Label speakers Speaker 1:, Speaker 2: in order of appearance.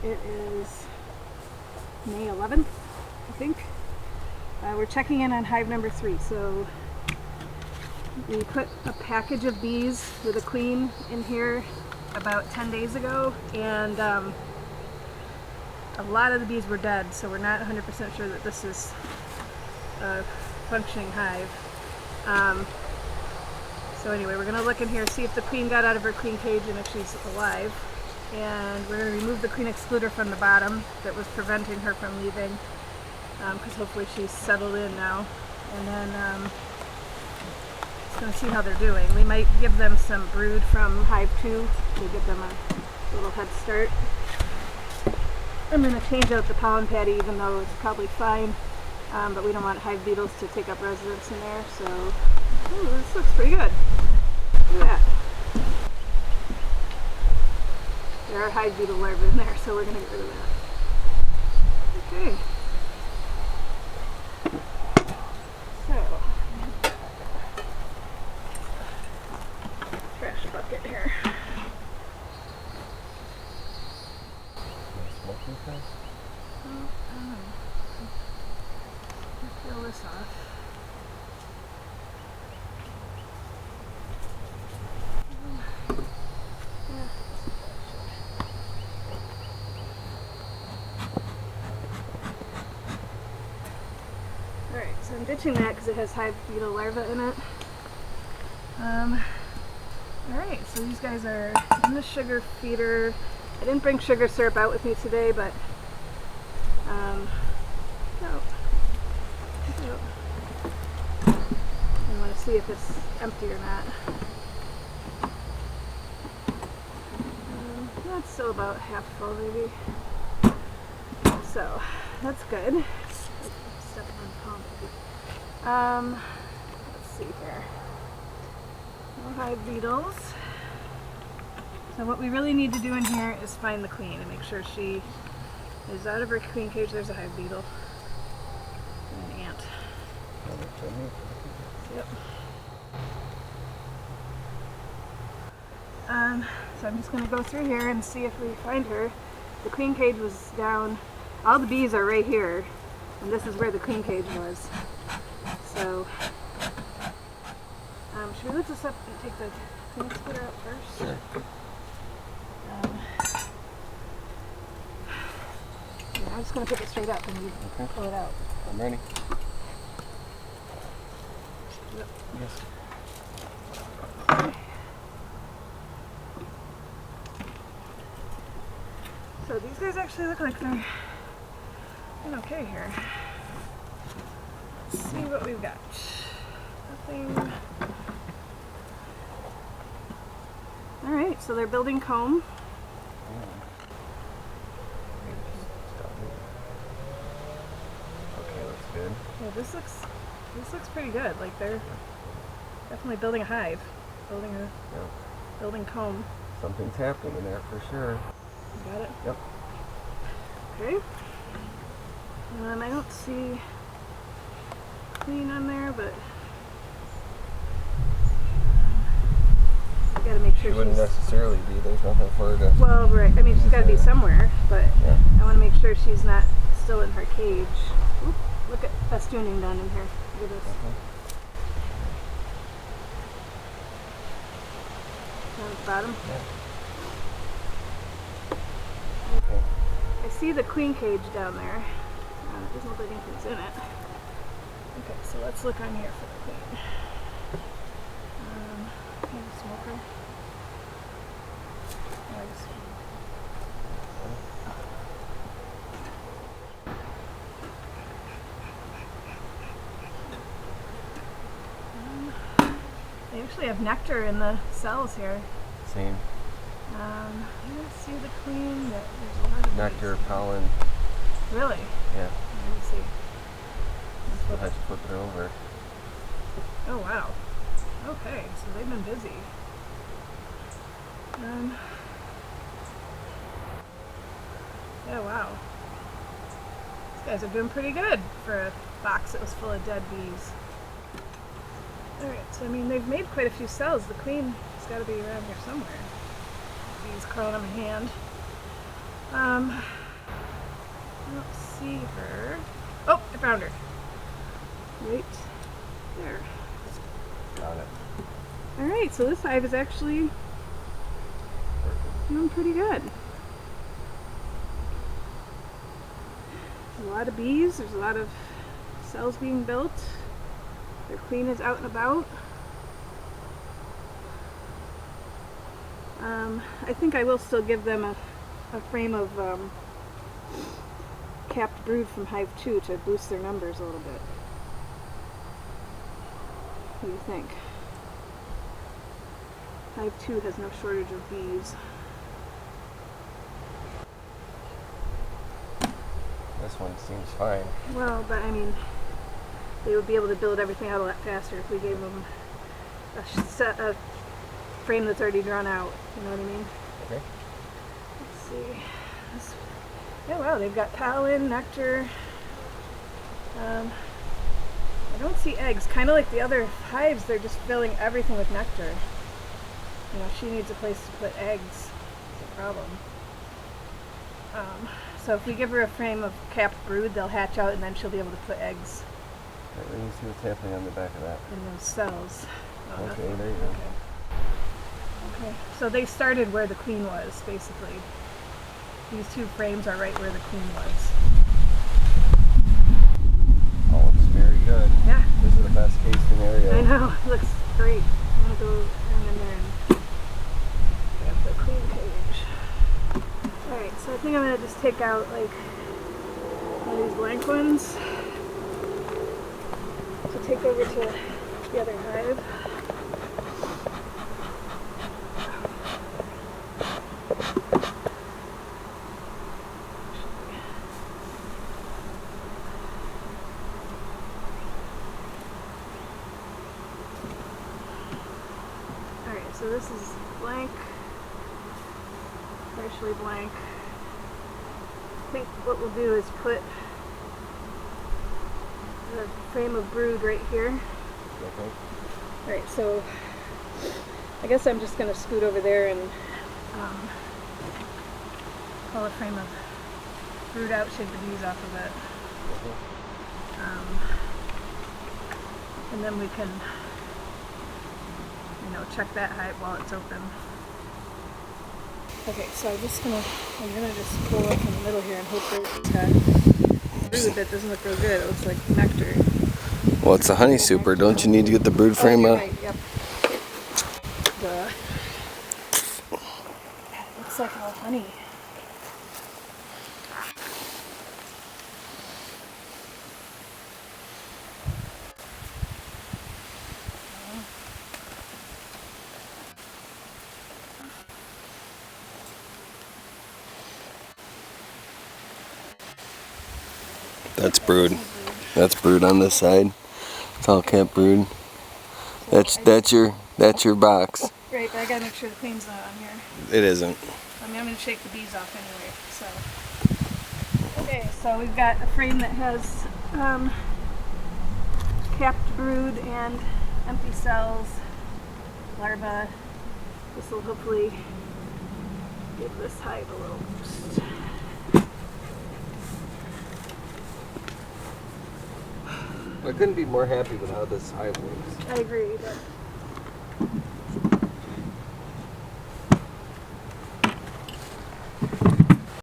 Speaker 1: It is May 11th, I think. We're checking in on hive number 3. So we put a package of bees with a queen in here about 10 days ago, and a lot of the bees were dead, so we're not 100% sure that this is a functioning hive. So anyway, we're going to look in here, see if the queen got out of her queen cage and if she's alive. And we're going to remove the queen excluder from the bottom that was preventing her from leaving, because hopefully she's settled in now. And then just going to see how they're doing. We might give them some brood from Hive 2 to give them a little head start. I'm going to change out the pollen patty, even though it's probably fine, but we don't want hive beetles to take up residence in there. So, ooh, this looks pretty good. Look at that. There are hive beetle larvae in there, so we're going to get rid of that. Okay. So, trash bucket here.
Speaker 2: Smoking test?
Speaker 1: Oh, I don't know. Let's peel this off. Alright, so I'm ditching that because it has hive beetle larvae in it. Alright, so these guys are in the sugar feeder. I didn't bring sugar syrup out with me today, but I want to see if it's empty or not. That's still about half full, maybe. So that's good. Step on palm. Let's see here. No hive beetles. So what we really need to do in here is find the queen and make sure she is out of her queen cage. There's a hive beetle and an ant. Yep. So I'm just going to go through here and see if we find her. The queen cage was down. All the bees are right here, and this is where the queen cage was. So, should we lift this up and take the queen excluder out first?
Speaker 2: Sure.
Speaker 1: Yeah, I'm just going to pick it straight up and you pull it out.
Speaker 2: I'm ready.
Speaker 1: Yep.
Speaker 2: Yes.
Speaker 1: Okay. So these guys actually look like they're doing okay here. Let's see what we've got. Nothing. Alright, so they're building comb.
Speaker 2: Okay, looks good.
Speaker 1: Yeah, this looks pretty good. Like they're definitely building a hive. Building comb.
Speaker 2: Something's happening in there for sure.
Speaker 1: You got it?
Speaker 2: Yep.
Speaker 1: Okay. I don't see queen on there, but I gotta make sure
Speaker 2: She wouldn't
Speaker 1: she's...
Speaker 2: necessarily be. There's nothing for her to...
Speaker 1: Well, right. I mean, she's gotta be somewhere, but
Speaker 2: Yeah.
Speaker 1: I want to make sure she's not still in her cage. Oop, look at festooning down in here. Look at this. Down at the bottom.
Speaker 2: Yeah. Okay.
Speaker 1: I see the queen cage down there. It doesn't look like anything's in it. Okay, so let's look on here for the queen. Maybe a smoker. Oh, I just... They actually have nectar in the cells here.
Speaker 2: Same.
Speaker 1: I don't see the queen, but there's a lot of
Speaker 2: Nectar,
Speaker 1: bees.
Speaker 2: pollen.
Speaker 1: Really?
Speaker 2: Yeah.
Speaker 1: Let me see.
Speaker 2: We'll have to flip it over.
Speaker 1: Oh wow. Okay, so they've been busy. Yeah, wow. These guys are doing pretty good for a box that was full of dead bees. Alright, so I mean they've made quite a few cells. The queen has got to be around here somewhere. Bees crawling on my hand. I don't see her. Oh, I found her. Right there.
Speaker 2: Got it.
Speaker 1: Alright, so this hive is actually doing pretty good. There's a lot of bees, there's a lot of cells being built. Their queen is out and about. I think I will still give them a frame of capped brood from Hive 2 to boost their numbers a little bit. What do you think? Hive 2 has no shortage of bees.
Speaker 2: This one seems fine.
Speaker 1: Well, but I mean, they would be able to build everything out a lot faster if we gave them a frame that's already drawn out. You know what I mean?
Speaker 2: Okay.
Speaker 1: Let's see. Yeah, wow, they've got pollen, nectar. I don't see eggs. Kind of like the other hives, they're just filling everything with nectar. You know, she needs a place to put eggs. It's a problem. So if we give her a frame of capped brood, they'll hatch out and then she'll be able to put eggs
Speaker 2: Right, let me see what's happening on the back of that.
Speaker 1: in those cells. Oh,
Speaker 2: Okay,
Speaker 1: nothing.
Speaker 2: there you go.
Speaker 1: Okay, so they started where the queen was, basically. These two frames are right where the queen was.
Speaker 2: Oh, it's very good.
Speaker 1: Yeah,
Speaker 2: This is the best case scenario.
Speaker 1: I know. It looks great. I'm going to go in there and grab the queen cage. Alright, so I think I'm going to just take out like one of these blank ones. So take over to the other hive. Alright, so this is blank, partially blank. I think what we'll do is put the frame of brood right here.
Speaker 2: Okay.
Speaker 1: Alright, so I guess I'm just going to scoot over there and pull a frame of brood out, shake the bees off of it. And then we can, you know, check that hive while it's open. Okay, so I'm gonna just pull up in the middle here and hope it's got brood that doesn't look real good. It looks like nectar.
Speaker 2: Well, it's a honey super. Don't you need to get the brood frame
Speaker 1: you're
Speaker 2: out?
Speaker 1: right, yep. Duh. It looks like all honey.
Speaker 2: That's brood. That's brood on this side. It's all capped brood. That's your box.
Speaker 1: Right, but I gotta make sure the queen's not on here.
Speaker 2: It isn't.
Speaker 1: I mean, I'm gonna shake the bees off anyway, so. Okay, so we've got a frame that has capped brood and empty cells, larvae. This will hopefully give this hive a little boost.
Speaker 2: I couldn't be more happy with how this hive works.
Speaker 1: I agree, but